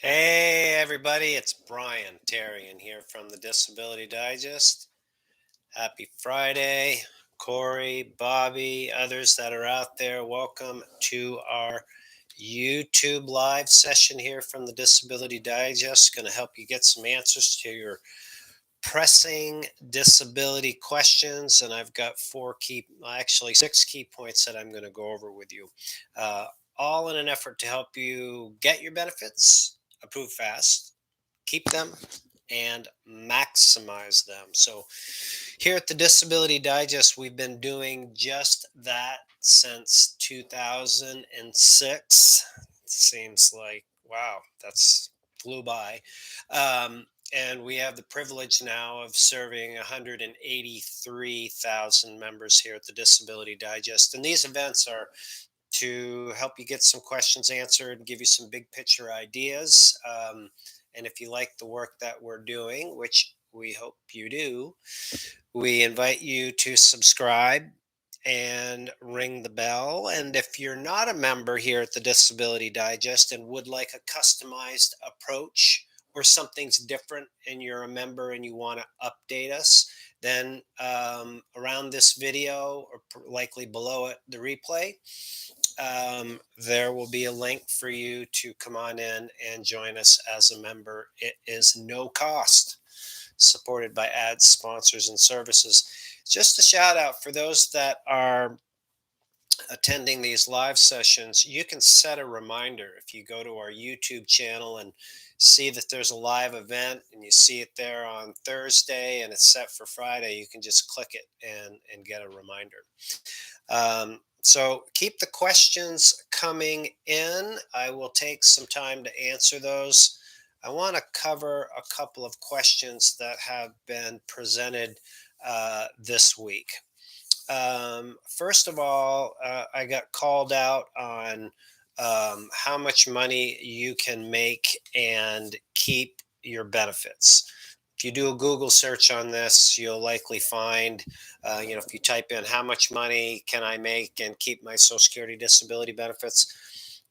Hey everybody, it's Brian Terrian here from the Disability Digest. Happy Friday. Corey, Bobby, others that are out there, welcome to our YouTube live session here from the Disability Digest. Going to help you get some answers to your pressing disability questions. And I've got actually six key points that I'm going to go over with you, uh, all in an effort to help you get your benefits, approve fast, keep them, and maximize them. So, here at the Disability Digest, we've been doing just that since 2006. It seems like, wow, that's flew by. And we have the privilege now of serving 183,000 members here at the Disability Digest. And these events are to help you get some questions answered, give you some big picture ideas. And if you like the work that we're doing, which we hope you do, we invite you to subscribe and ring the bell. And if you're not a member here at the Disability Digest and would like a customized approach or something's different and you're a member and you want to update us, then around this video or likely below it, the replay, there will be a link for you to come on in and join us as a member. It is no cost, supported by ads, sponsors, and services. Just a shout out for those that are attending these live sessions. You can set a reminder if you go to our YouTube channel and see that there's a live event and you see it there on Thursday and it's set for Friday. You can just click it and get a reminder. So keep the questions coming in. I will take some time to answer those. I want to cover a couple of questions that have been presented this week. First of all, I got called out on how much money you can make and keep your benefits. If you do a Google search on this, you'll likely find, if you type in how much money can I make and keep my Social Security disability benefits,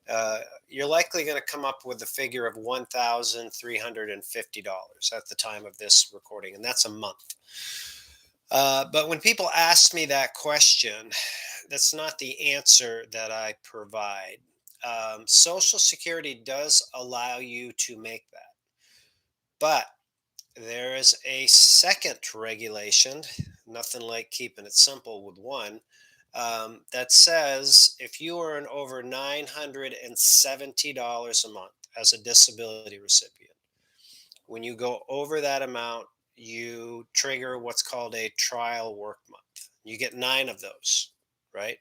you're likely going to come up with the figure of $1,350 at the time of this recording, and that's a month. But when people ask me that question, that's not the answer that I provide. Social Security does allow you to make that, but there is a second regulation, nothing like keeping it simple with one, that says if you earn over $970 a month as a disability recipient, when you go over that amount, you trigger what's called a trial work month. You get 9 of those, right?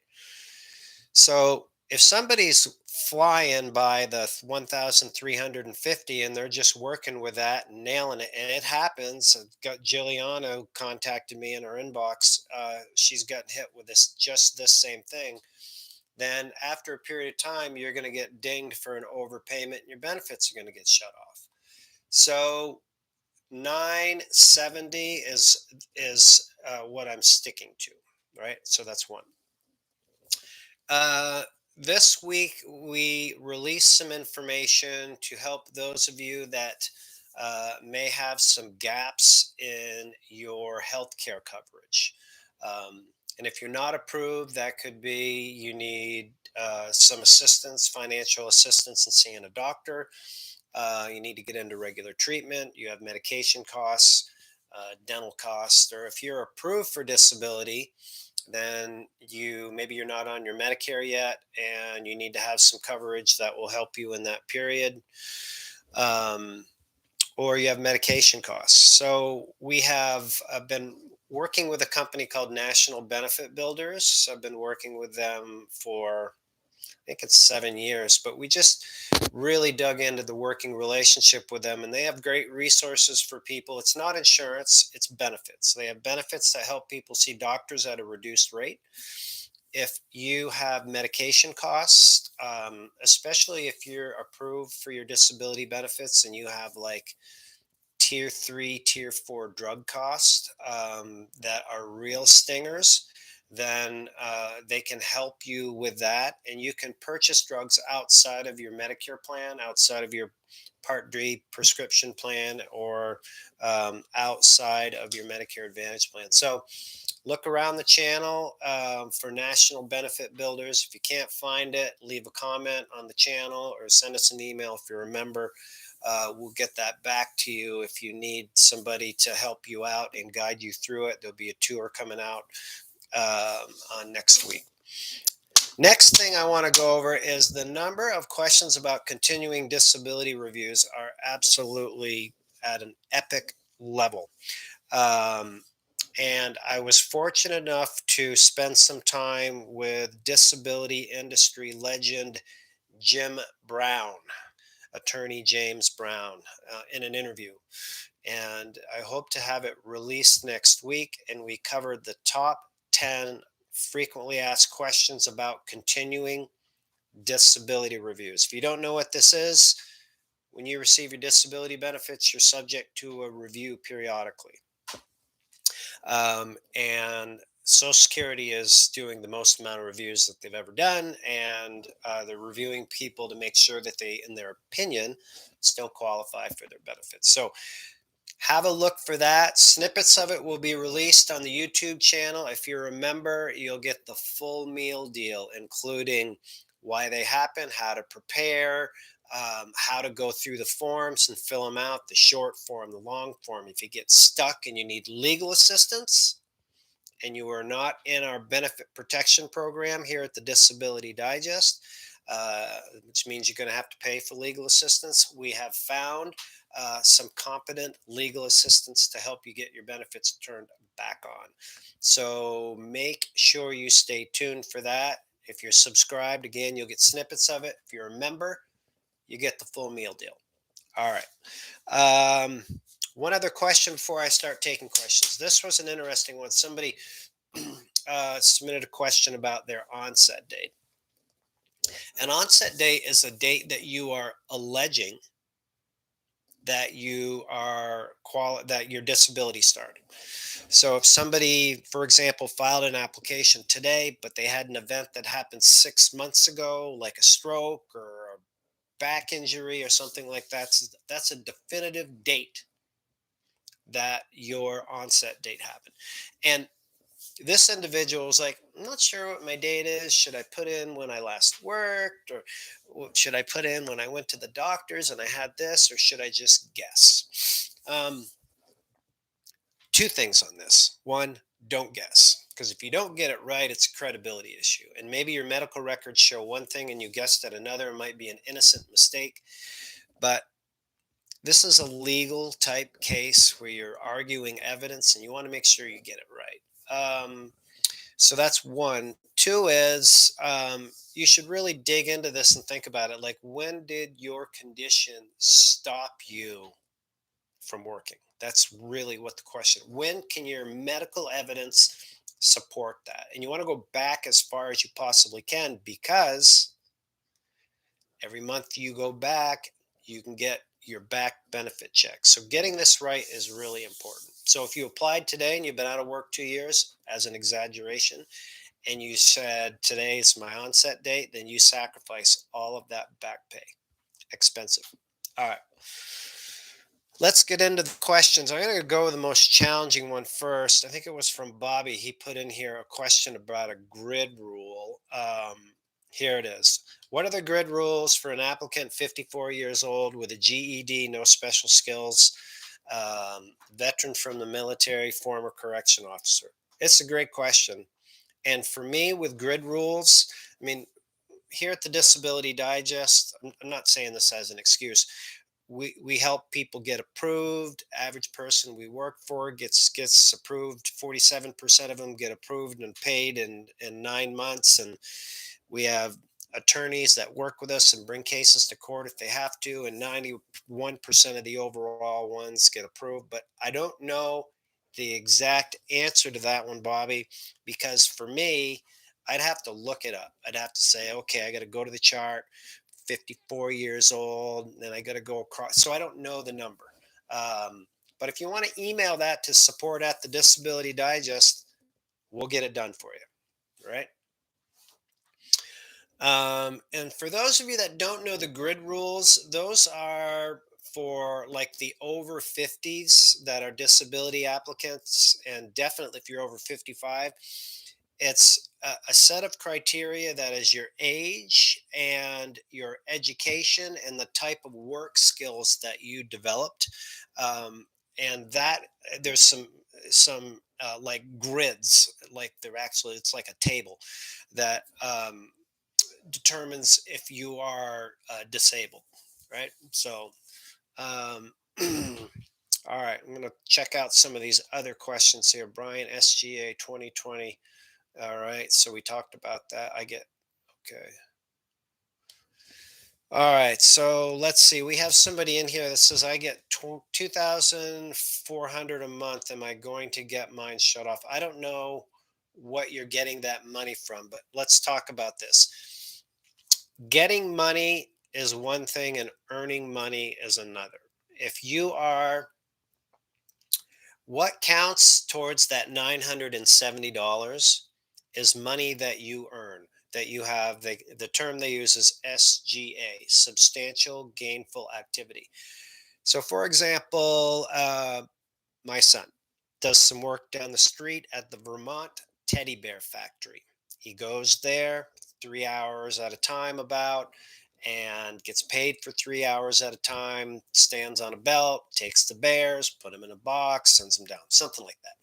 So if somebody's flying by the 1,350 and they're just working with that and nailing it, and it happens. Got Giuliano contacted me in her inbox. She's gotten hit with this same thing. Then after a period of time, you're going to get dinged for an overpayment, and your benefits are going to get shut off. So 970 is what I'm sticking to, right? So that's one. This week we released some information to help those of you that may have some gaps in your healthcare coverage. And if you're not approved, that could be you need some assistance, financial assistance in seeing a doctor. You need to get into regular treatment. You have medication costs, dental costs, or if you're approved for disability, then maybe you're not on your Medicare yet, and you need to have some coverage that will help you in that period. Or you have medication costs. So we have been working with a company called National Benefit Builders. I've been working with them for I think it's 7 years, but we just really dug into the working relationship with them, and they have great resources for people. It's not insurance, it's benefits. They have benefits that help people see doctors at a reduced rate. If you have medication costs, especially if you're approved for your disability benefits and you have like tier 3, tier 4 drug costs that are real stingers, then they can help you with that. And you can purchase drugs outside of your Medicare plan, outside of your Part D prescription plan, or outside of your Medicare Advantage plan. So look around the channel for national benefit builders. If you can't find it, leave a comment on the channel or send us an email if you're a member. We'll get that back to you if you need somebody to help you out and guide you through it. There'll be a tour coming out on next week. Next thing I want to go over is the number of questions about continuing disability reviews are absolutely at an epic level. Um, and I was fortunate enough to spend some time with disability industry legend Jim Brown, attorney James Brown, in an interview. And I hope to have it released next week. And we covered the top 10 frequently asked questions about continuing disability reviews. If you don't know what this is, when you receive your disability benefits, you're subject to a review periodically. And Social Security is doing the most amount of reviews that they've ever done, and they're reviewing people to make sure that they, in their opinion, still qualify for their benefits. So have a look for that. Snippets of it will be released on the YouTube channel. If you're a member, you'll get the full meal deal, including why they happen, how to prepare, how to go through the forms and fill them out, the short form, the long form. If you get stuck and you need legal assistance and you are not in our benefit protection program here at the Disability Digest, which means you're going to have to pay for legal assistance, we have found some competent legal assistance to help you get your benefits turned back on. So make sure you stay tuned for that. If you're subscribed, again, you'll get snippets of it. If you're a member, you get the full meal deal. All right. One other question before I start taking questions. This was an interesting one. Somebody submitted a question about their onset date. An onset date is a date that you are alleging that that your disability started. So if somebody, for example, filed an application today, but they had an event that happened 6 months ago, like a stroke or a back injury or something like that, that's a definitive date that your onset date happened. And this individual was like, I'm not sure what my date is. Should I put in when I last worked, or should I put in when I went to the doctors and I had this, or should I just guess? Two things on this. One, don't guess. Because if you don't get it right, it's a credibility issue. And maybe your medical records show one thing and you guessed at another. It might be an innocent mistake. But this is a legal type case where you're arguing evidence and you want to make sure you get it right. So that's one. Two is you should really dig into this and think about it. Like, when did your condition stop you from working? That's really what the question. When can your medical evidence support that? And you want to go back as far as you possibly can, because every month you go back, you can get your back benefit check. So getting this right is really important. So if you applied today and you've been out of work 2 years, as an exaggeration, and you said today is my onset date, then you sacrifice all of that back pay. Expensive. All right. Let's get into the questions. I'm going to go with the most challenging one first. I think it was from Bobby. He put in here a question about a grid rule. Here it is. What are the grid rules for an applicant 54 years old with a GED, no special skills, veteran from the military, former correction officer? It's a great question. And for me, with grid rules, I mean, here at the Disability Digest, I'm not saying this as an excuse. We help people get approved. Average person we work for gets approved. 47% of them get approved and paid in 9 months. And we have attorneys that work with us and bring cases to court if they have to, and 91% of the overall ones get approved. But I don't know the exact answer to that one, Bobby, because for me, I'd have to look it up. I'd have to say, okay, I got to go to the chart, 54 years old, and then I got to go across. So I don't know the number. But if you want to email that to support at the Disability Digest, we'll get it done for you. right? And for those of you that don't know the grid rules, those are for like the over 50s that are disability applicants, and definitely if you're over 55, it's a set of criteria that is your age and your education and the type of work skills that you developed. Um, and that there's some like grids, like they're actually it's like a table that determines if you are disabled, right? So, um, all right, I'm going to check out some of these other questions here. Brian, SGA 2020. All right, so we talked about that. I get, okay. All right, so let's see. We have somebody in here that says, I get 2,400 a month. Am I going to get mine shut off? I don't know what you're getting that money from, but let's talk about this. Getting money is one thing and earning money is another. If you are, what counts towards that $970 is money that you earn, that you have. The term they use is SGA, substantial gainful activity. So, for example, my son does some work down the street at the Vermont Teddy Bear Factory. He goes there 3 hours at a time, about, and gets paid for 3 hours at a time, stands on a belt, takes the bears, put them in a box, sends them down, something like that.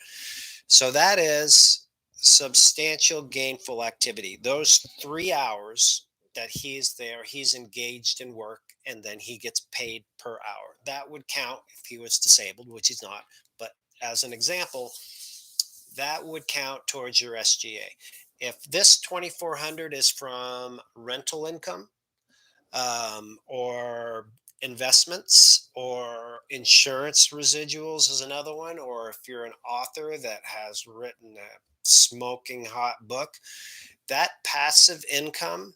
So that is substantial gainful activity. Those 3 hours that he's there, he's engaged in work, and then he gets paid per hour. That would count if he was disabled, which he's not. But as an example, that would count towards your SGA. If this 2,400 is from rental income, or investments, or insurance residuals is another one, or if you're an author that has written a smoking hot book, that passive income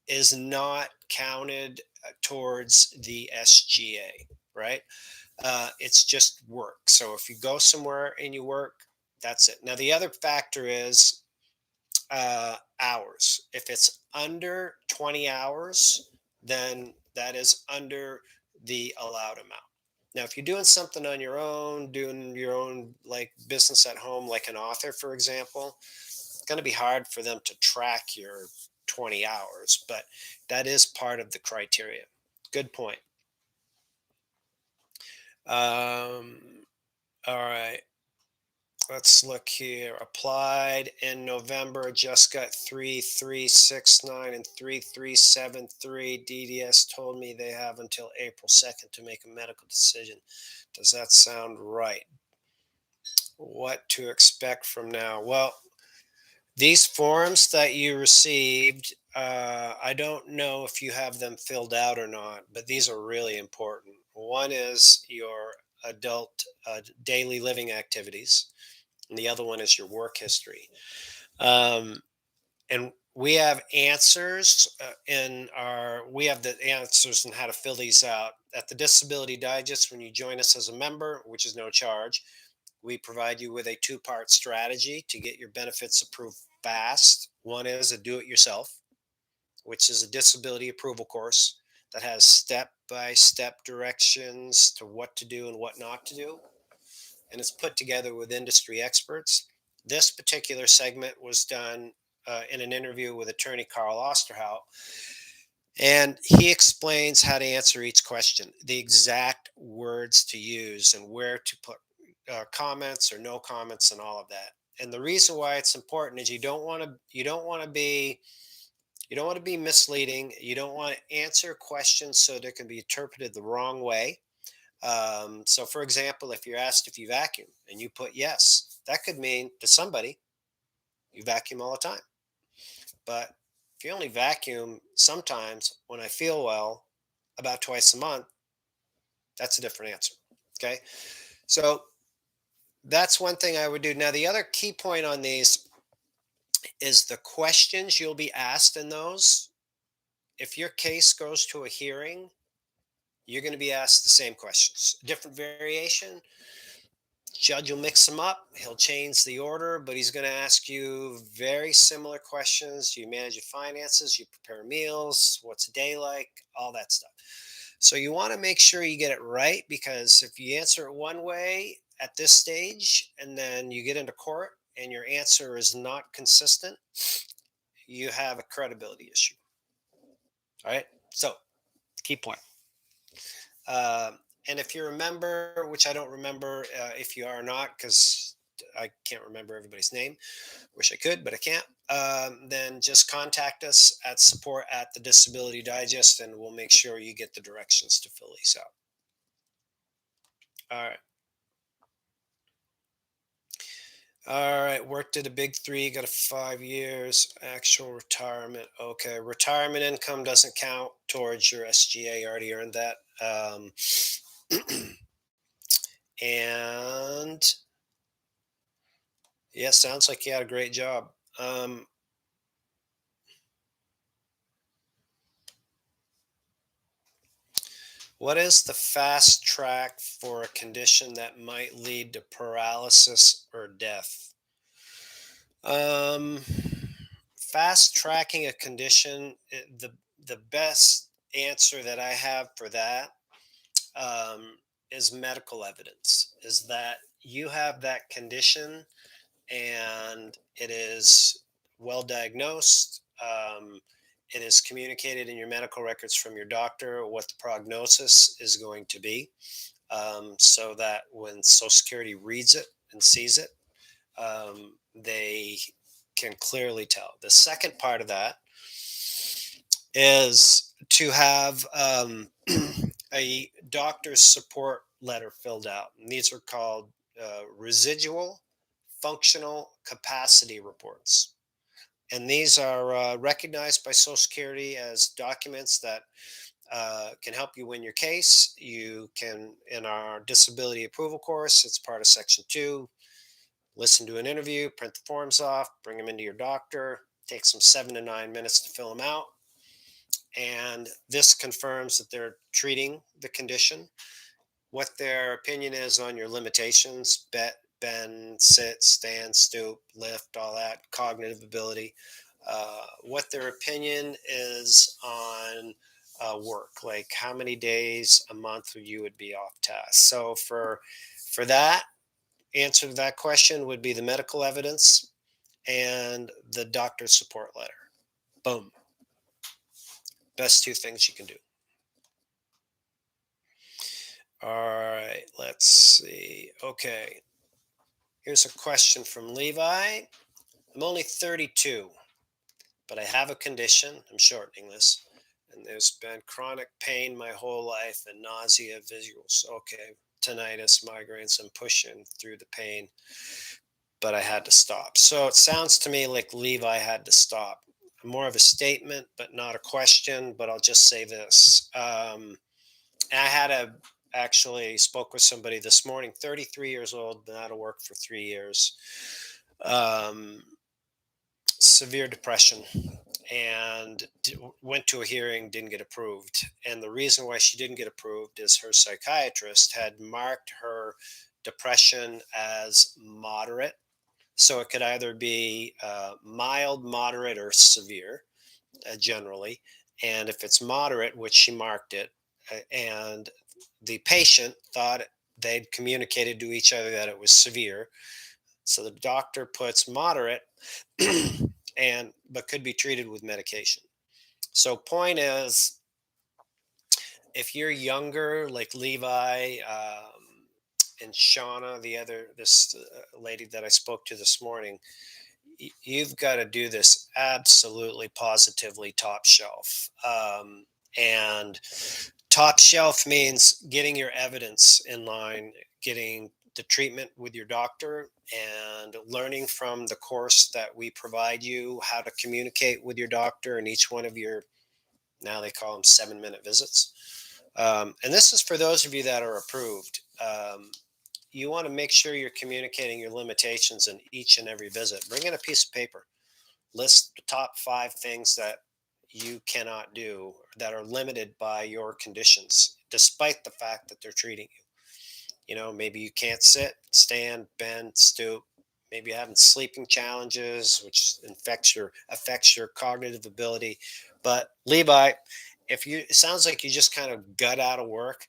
is not counted towards the SGA, right? It's just work. So if you go somewhere and you work, that's it. Now, the other factor is hours. If it's under 20 hours, then that is under the allowed amount. Now, if you're doing something on your own, doing your own like business at home, like an author, for example, it's going to be hard for them to track your 20 hours, but that is part of the criteria. Good point. All right. Let's look here. Applied in November, just got 3369 and 3373. DDS told me they have until April 2nd to make a medical decision. Does that sound right? What to expect from now? Well, these forms that you received, I don't know if you have them filled out or not, but these are really important. One is your adult daily living activities, and the other one is your work history. Um, and we have answers we have the answers on how to fill these out at the Disability Digest. When you join us as a member, which is no charge, we provide you with a two-part strategy to get your benefits approved fast. One is a do-it-yourself, which is a disability approval course that has step-by-step directions to what to do and what not to do, and it's put together with industry experts. This particular segment was done in an interview with attorney Carl Osterhout, and he explains how to answer each question, the exact words to use, and where to put comments or no comments, and all of that. And the reason why it's important is you don't want to be misleading. You don't want to answer questions so they can be interpreted the wrong way. So, for example, if you're asked if you vacuum and you put yes, that could mean to somebody you vacuum all the time. But if you only vacuum sometimes when I feel well, about twice a month, that's a different answer. Okay. So that's one thing I would do. Now, the other key point on these is the questions you'll be asked in those. If your case goes to a hearing, you're going to be asked the same questions, different variation, Judge will mix them up. He'll change the order, but he's going to ask you very similar questions. Do you manage your finances? You prepare meals? What's a day like? All that stuff. So you want to make sure you get it right, because if you answer it one way at this stage and then you get into court and your answer is not consistent, you have a credibility issue. All right. So, key point. And if you remember, which I don't remember if you are or not, because I can't remember everybody's name. Wish I could, but I can't. Then just contact us at support at the Disability Digest, and we'll make sure you get the directions to fill these out. All right. All right. Worked at a big three, got a 5 years, actual retirement. Okay. Retirement income doesn't count towards your SGA. You already earned that. And yeah, sounds like you had a great job. What is the fast track for a condition that might lead to paralysis or death? Um, Fast tracking a condition, the best answer that I have for that is medical evidence. Is that you have that condition and it is well diagnosed. It is communicated in your medical records from your doctor what the prognosis is going to be, so that when Social Security reads it and sees it, they can clearly tell. The second part of that is to have a doctor's support letter filled out. And these are called residual functional capacity reports. And these are recognized by Social Security as documents that can help you win your case. You can, in our disability approval course, it's part of Section 2, listen to an interview, print the forms off, bring them into your doctor, takes them 7 to 9 minutes to fill them out. And this confirms that they're treating the condition, what their opinion is on your limitations, bend, sit, stand, stoop, lift, all that, cognitive ability, what their opinion is on work, like how many days a month you would be off task. So for that, answer to that question would be the medical evidence and the doctor's support letter. Boom. Best two things you can do. All right, let's see. Okay. Here's a question from Levi. I'm only 32, but I have a condition. I'm shortening this. And there's been chronic pain my whole life and nausea, visuals. Okay. Tinnitus, migraines. I'm pushing through the pain, but I had to stop. So it sounds to me like Levi had to stop. More of a statement, but not a question. But I'll just say this. I actually spoke with somebody this morning, 33 years old, been out of work for 3 years, severe depression, and went to a hearing, didn't get approved. And the reason why she didn't get approved is her psychiatrist had marked her depression as moderate. So it could either be mild, moderate, or severe, generally. And if it's moderate, which she marked it, and the patient thought they'd communicated to each other that it was severe, so the doctor puts moderate, but could be treated with medication. So point is, if you're younger, like Levi, and Shauna, this lady that I spoke to this morning, you've got to do this absolutely positively top shelf. And top shelf means getting your evidence in line, getting the treatment with your doctor, and learning from the course that we provide you how to communicate with your doctor in each one of your, now they call them 7-minute visits. And this is for those of you that are approved. You want to make sure you're communicating your limitations in each and every visit. Bring in a piece of paper. List the top 5 things that you cannot do, that are limited by your conditions, despite the fact that they're treating you. Maybe you can't sit, stand, bend, stoop. Maybe you're having sleeping challenges, which affects your cognitive ability. But Levi, it sounds like you just kind of gut out of work.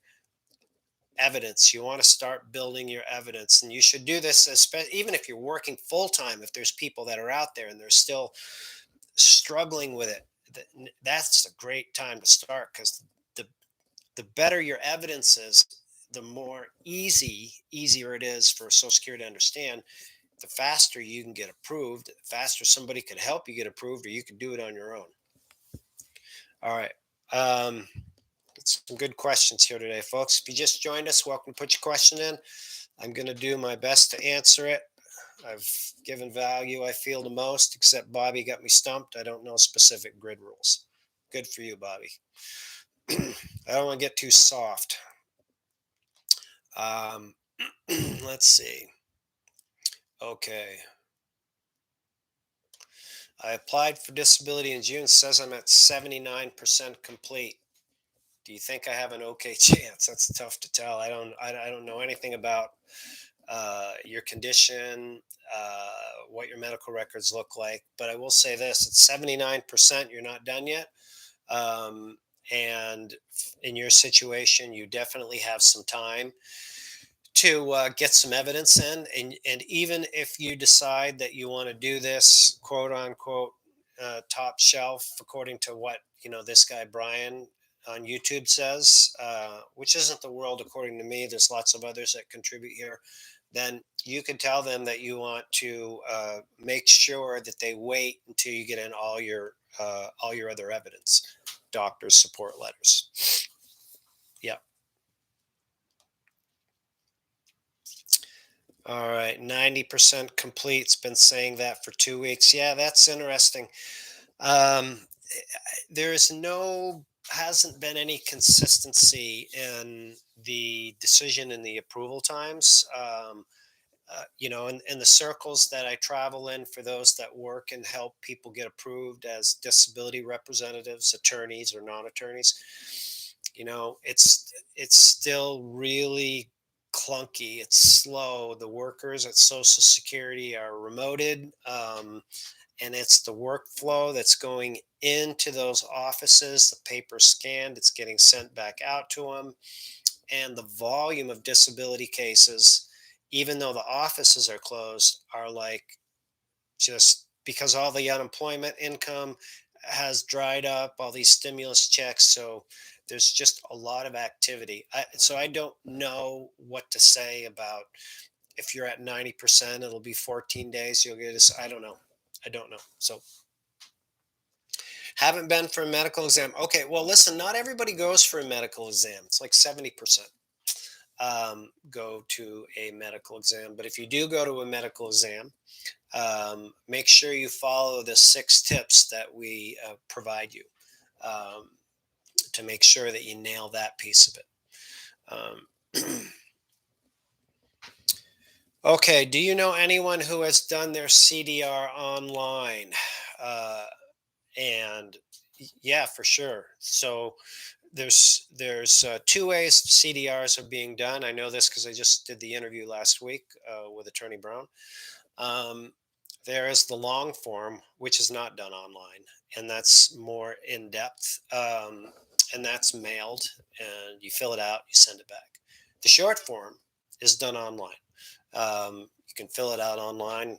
Evidence. You want to start building your evidence, and you should do this, even if you're working full time. If there's people that are out there and they're still struggling with it, that's a great time to start, because the the better your evidence is, the more easier it is for Social Security to understand. The faster you can get approved, the faster somebody could help you get approved, or you could do it on your own. All right. Um, some good questions here today, folks. If you just joined us, welcome to put your question in. I'm going to do my best to answer it. I've given value I feel the most, except Bobby got me stumped. I don't know specific grid rules. Good for you, Bobby. I don't want to get too soft. Um, let's see. Okay. I applied for disability in June. It says I'm at 79% complete. Do you think I have an okay chance? That's tough to tell. I don't know anything about your condition, what your medical records look like. But I will say this: at 79%, you're not done yet. Um, and in your situation, you definitely have some time to get some evidence in. And even if you decide that you want to do this, quote unquote, top shelf, according to what this guy Brian on YouTube says, which isn't the world according to me. There's lots of others that contribute here. Then you can tell them that you want to make sure that they wait until you get in all your other evidence, doctor's support letters. Yeah. All right, 90% complete. It's been saying that for 2 weeks. Yeah, that's interesting. Um, there is hasn't been any consistency in the decision and the approval times. In the circles that I travel in, for those that work and help people get approved as disability representatives, attorneys or non-attorneys, it's still really clunky. It's slow. The workers at Social Security are remoted, and it's the workflow that's going into those offices. The paper scanned, it's getting sent back out to them, and the volume of disability cases, even though the offices are closed, are like, just because all the unemployment income has dried up, all these stimulus checks. So there's just a lot of activity. So I don't know what to say about, if you're at 90%, it'll be 14 days. You'll get this. I don't know. I don't know. So haven't been for a medical exam. Okay. Well, listen, not everybody goes for a medical exam. It's like 70% go to a medical exam. But if you do go to a medical exam, make sure you follow the 6 tips that we provide you, um, to make sure that you nail that piece of it. Okay, do you know anyone who has done their CDR online? Uh, and yeah, for sure. So there's 2 ways CDRs are being done. I know this because I just did the interview last week with Attorney Brown. Um, there is the long form, which is not done online, and that's more in depth, and that's mailed, and you fill it out, you send it back. The short form is done online. You can fill it out online,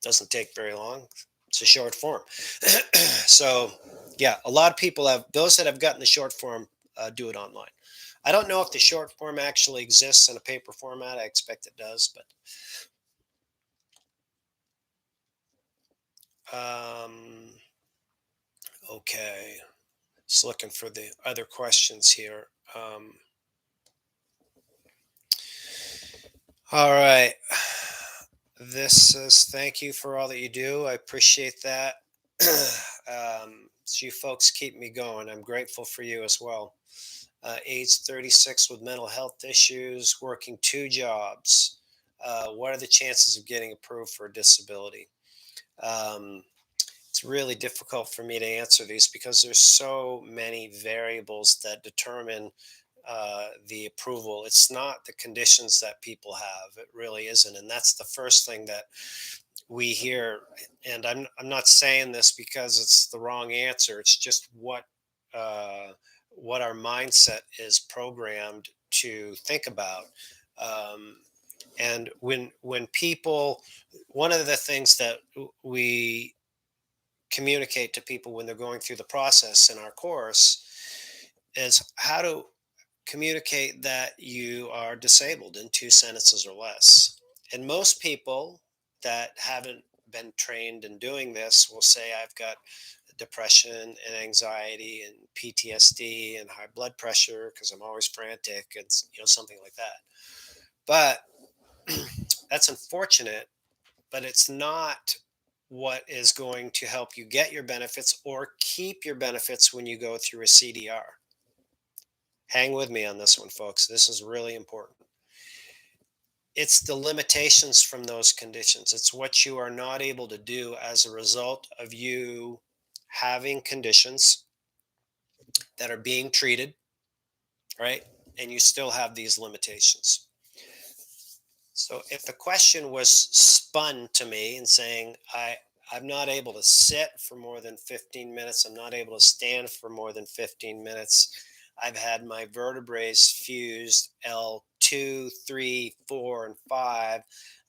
doesn't take very long. It's a short form. So, yeah, a lot of people have, those that have gotten the short form do it online. I don't know if the short form actually exists in a paper format. I expect it does, but okay. Just looking for the other questions here. All right. This says, thank you for all that you do. I appreciate that. So you folks keep me going. I'm grateful for you as well. Age 36 with mental health issues, working 2 jobs. What are the chances of getting approved for a disability? Um, it's really difficult for me to answer these because there's so many variables that determine the approval. It's not the conditions that people have. It really isn't, and that's the first thing that we hear. And I'm not saying this because it's the wrong answer. It's just uh, what our mindset is programmed to think about. Um, and when people, one of the things that we communicate to people when they're going through the process in our course is how to communicate that you are disabled in 2 sentences or less. And most people that haven't been trained in doing this will say, I've got depression and anxiety and PTSD and high blood pressure because I'm always frantic and something like that. But that's unfortunate, but it's not what is going to help you get your benefits or keep your benefits when you go through a CDR. Hang with me on this one, folks. This is really important. It's the limitations from those conditions. It's what you are not able to do as a result of you having conditions that are being treated, right? And you still have these limitations. So if the question was spun to me and saying, I'm not able to sit for more than 15 minutes, I'm not able to stand for more than 15 minutes, I've had my vertebrae fused L2, 3, 4, and 5.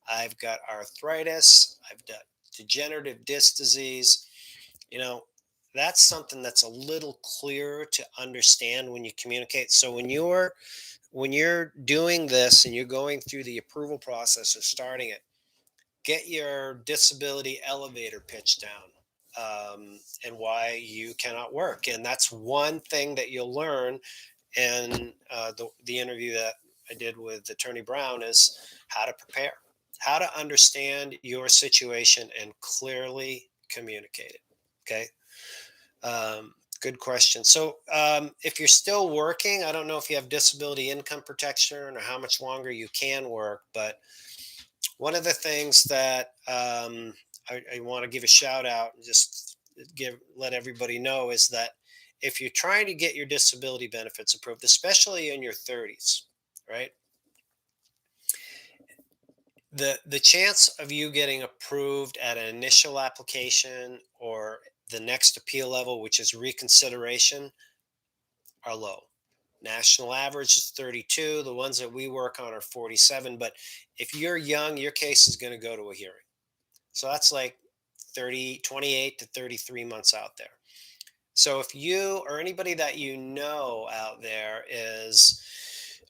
I've got arthritis. I've got degenerative disc disease. You know, that's something that's a little clearer to understand when you communicate. So when you're doing this and you're going through the approval process or starting it, get your disability elevator pitch down, and why you cannot work. And that's one thing that you'll learn in the interview that I did with Attorney Brown is how to prepare, how to understand your situation and clearly communicate it. Okay. Good question. So, if you're still working, I don't know if you have disability income protection or how much longer you can work, but one of the things that I want to give a shout out and just let everybody know is that if you're trying to get your disability benefits approved, especially in your 30s, right? The chance of you getting approved at an initial application or the next appeal level, which is reconsideration, are low. National average is 32. The ones that we work on are 47. But if you're young, your case is going to go to a hearing. So that's like 28 to 33 months out there. So if you or anybody that you know out there is,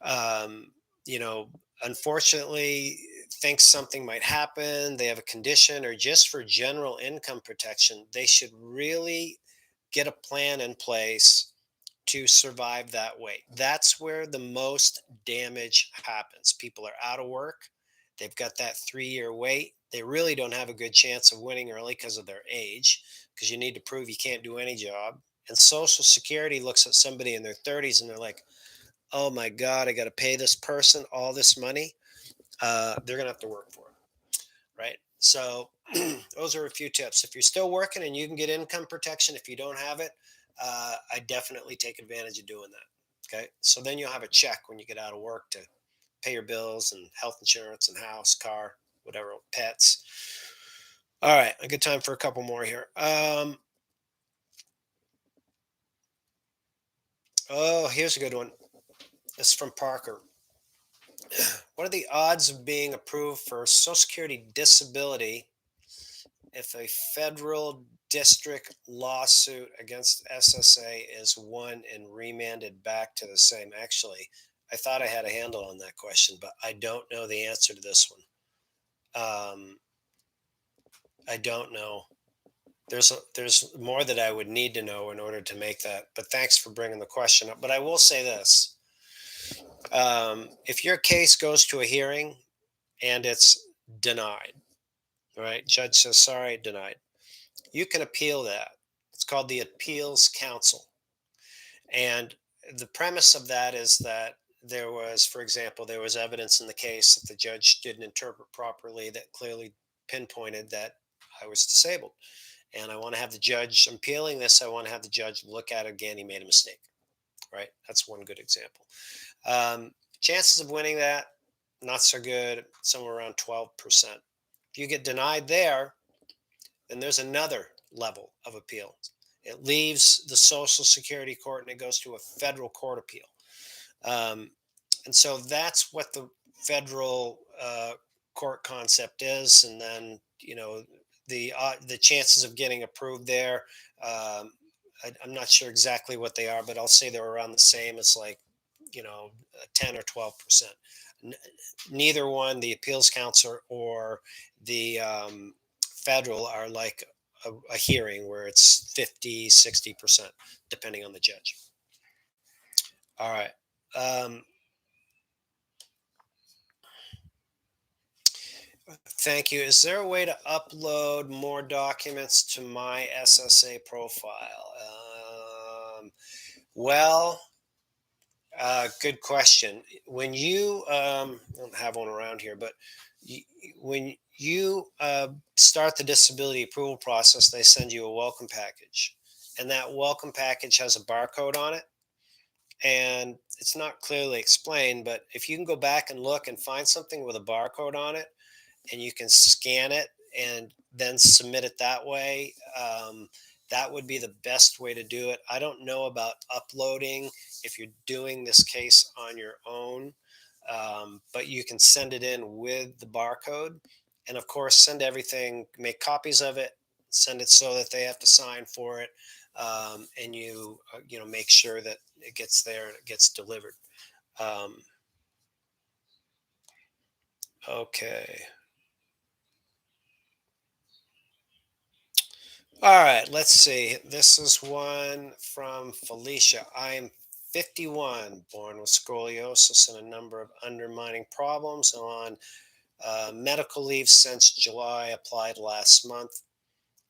um, you know, unfortunately thinks something might happen, they have a condition, or just for general income protection, they should really get a plan in place to survive that wait. That's where the most damage happens. People are out of work. They've got that 3 year wait. They really don't have a good chance of winning early because of their age, because you need to prove you can't do any job. And Social Security looks at somebody in their 30s and they're like, oh my God, I got to pay this person all this money. They're going to have to work for it. Right. So those are a few tips. If you're still working and you can get income protection, if you don't have it, I definitely take advantage of doing that. Okay. So then you'll have a check when you get out of work to pay your bills and health insurance and house, car, whatever, pets. All right. A good time for a couple more here. Oh, here's a good one. This is from Parker. What are the odds of being approved for Social Security disability if a federal district lawsuit against SSA is won and remanded back to the same? Actually, I thought I had a handle on that question, but I don't know the answer to this one. I don't know. There's more that I would need to know in order to make that. But thanks for bringing the question up. But I will say this: if your case goes to a hearing and it's denied, right? Judge says sorry, denied. You can appeal that. It's called the Appeals Council. And the premise of that is that there was, for example, there was evidence in the case that the judge didn't interpret properly that clearly pinpointed that I was disabled. And I want to have the judge, I'm appealing this, I want to have the judge look at it again. He made a mistake. right? That's one good example. Um, Chances of winning that, not so good, somewhere around 12%. If you get denied there, then there's another level of appeal. It leaves the Social Security court and it goes to a federal court appeal. Um, and so that's what the federal court concept is. And then, the chances of getting approved there, um, I'm not sure exactly what they are, but I'll say they're around the same. It's like, 10 or 12%. Neither one, the appeals council or the federal, are like a hearing where it's 50, 60%, depending on the judge. All right. Um, Thank you. Is there a way to upload more documents to my SSA profile? Well, good question. When you, I don't have one around here, but y when you start the disability approval process, they send you a welcome package. And that welcome package has a barcode on it. And it's not clearly explained, but if you can go back and look and find something with a barcode on it, and you can scan it and then submit it that way. That would be the best way to do it. I don't know about uploading if you're doing this case on your own, but you can send it in with the barcode. And of course, send everything, make copies of it, send it so that they have to sign for it. And make sure that it gets there and it gets delivered. Um, okay. All right, let's see. This is one from Felicia. I am 51, born with scoliosis and a number of undermining problems. I'm on medical leave since July, applied last month.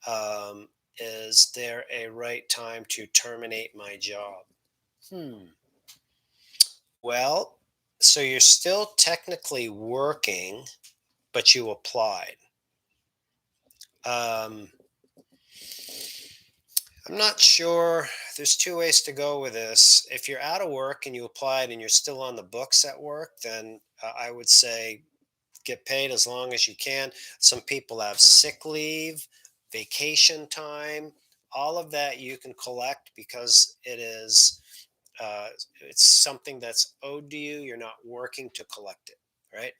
Um, is there a right time to terminate my job? Hmm. Well, so you're still technically working, but you applied. Um, I'm not sure. There's two ways to go with this. If you're out of work and you applied and you're still on the books at work, then I would say get paid as long as you can. Some people have sick leave, vacation time, all of that you can collect because uh, it's something that's owed to you. You're not working to collect it, right?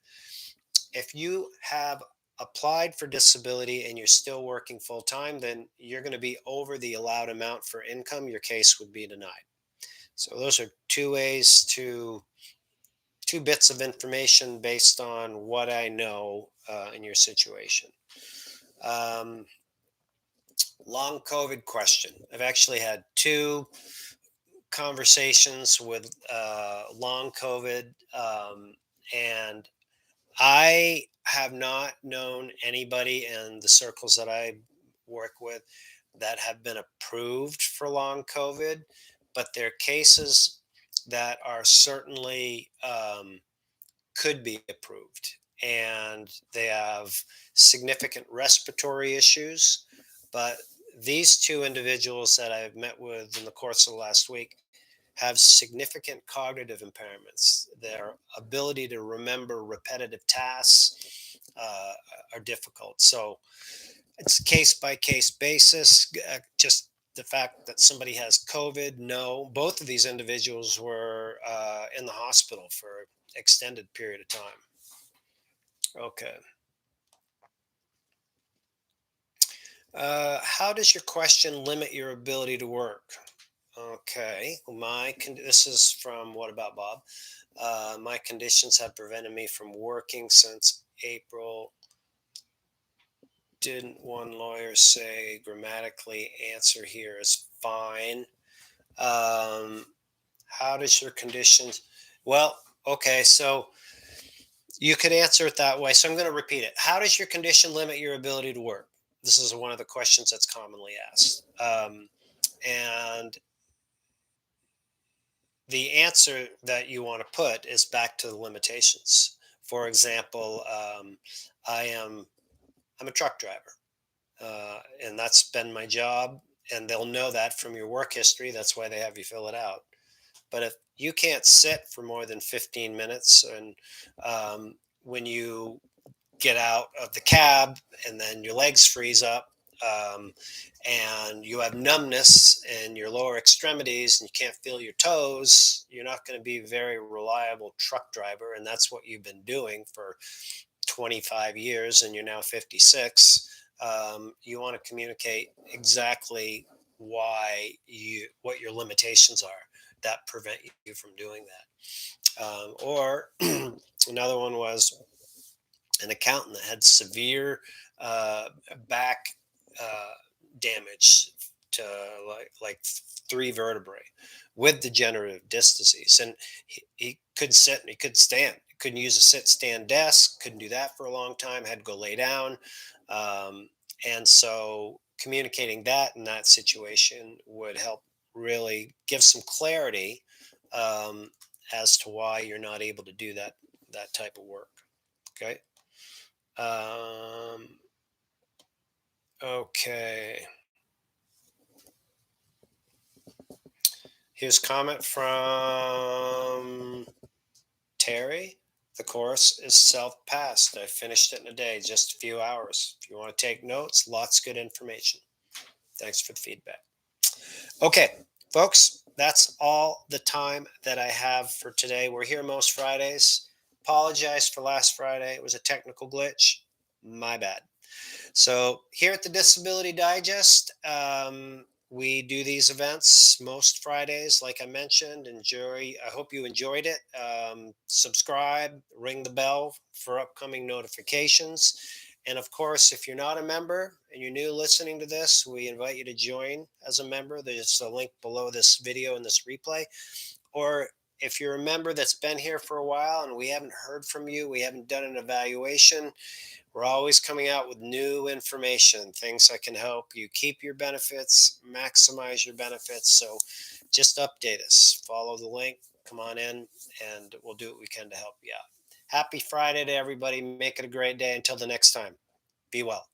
If you have applied for disability and you're still working full time, then you're going to be over the allowed amount for income. Your case would be denied. So those are two bits of information based on what I know in your situation. Um, Long COVID question. I've actually had two conversations with long COVID, and I have not known anybody in the circles that I work with that have been approved for long COVID, but they're cases that are certainly could be approved. And they have significant respiratory issues. But these two individuals that I've met with in the course of the last week have significant cognitive impairments. Their ability to remember repetitive tasks are difficult. So it's case by case basis. Just the fact that somebody has COVID, no. Both of these individuals were in the hospital for an extended period of time. Okay. How does your question limit your ability to work? Okay, this is from What About Bob? My conditions have prevented me from working since April. Didn't one lawyer say grammatically answer here is fine? Um, how does your conditions? Well, okay, so you could answer it that way. So I'm going to repeat it. How does your condition limit your ability to work? This is one of the questions that's commonly asked. And the answer that you want to put is back to the limitations. For example, I am I'm a truck driver, and that's been my job, and they'll know that from your work history. That's why they have you fill it out. But if you can't sit for more than 15 minutes, and when you get out of the cab and then your legs freeze up, um, and you have numbness in your lower extremities and you can't feel your toes, you're not going to be a very reliable truck driver. And that's what you've been doing for 25 years and you're now 56. You want to communicate exactly what your limitations are that prevent you from doing that. Or another one was an accountant that had severe uh, back uh, damage to like three vertebrae with degenerative disc disease, and he couldn't sit and he couldn't stand. He couldn't use a sit stand desk. Couldn't do that for a long time. Had to go lay down, um, and so communicating that in that situation would help really give some clarity um, as to why you're not able to do that type of work. Okay. Um, okay. Here's comment from Terry. The course is self-paced. I finished it in a day, just a few hours. If you want to take notes, lots of good information. Thanks for the feedback. Okay, folks, that's all the time that I have for today. We're here most Fridays. Apologize for last Friday. It was a technical glitch. My bad. So here at the Disability Digest, we do these events most Fridays, like I mentioned. Enjoy. I hope you enjoyed it. Subscribe, ring the bell for upcoming notifications. And of course, if you're not a member and you're new listening to this, we invite you to join as a member. There's a link below this video and this replay. Or if you're a member that's been here for a while and we haven't heard from you, we haven't done an evaluation, we're always coming out with new information, things that can help you keep your benefits, maximize your benefits. So just update us, follow the link, come on in, and we'll do what we can to help you out. Happy Friday to everybody. Make it a great day. Until the next time, be well.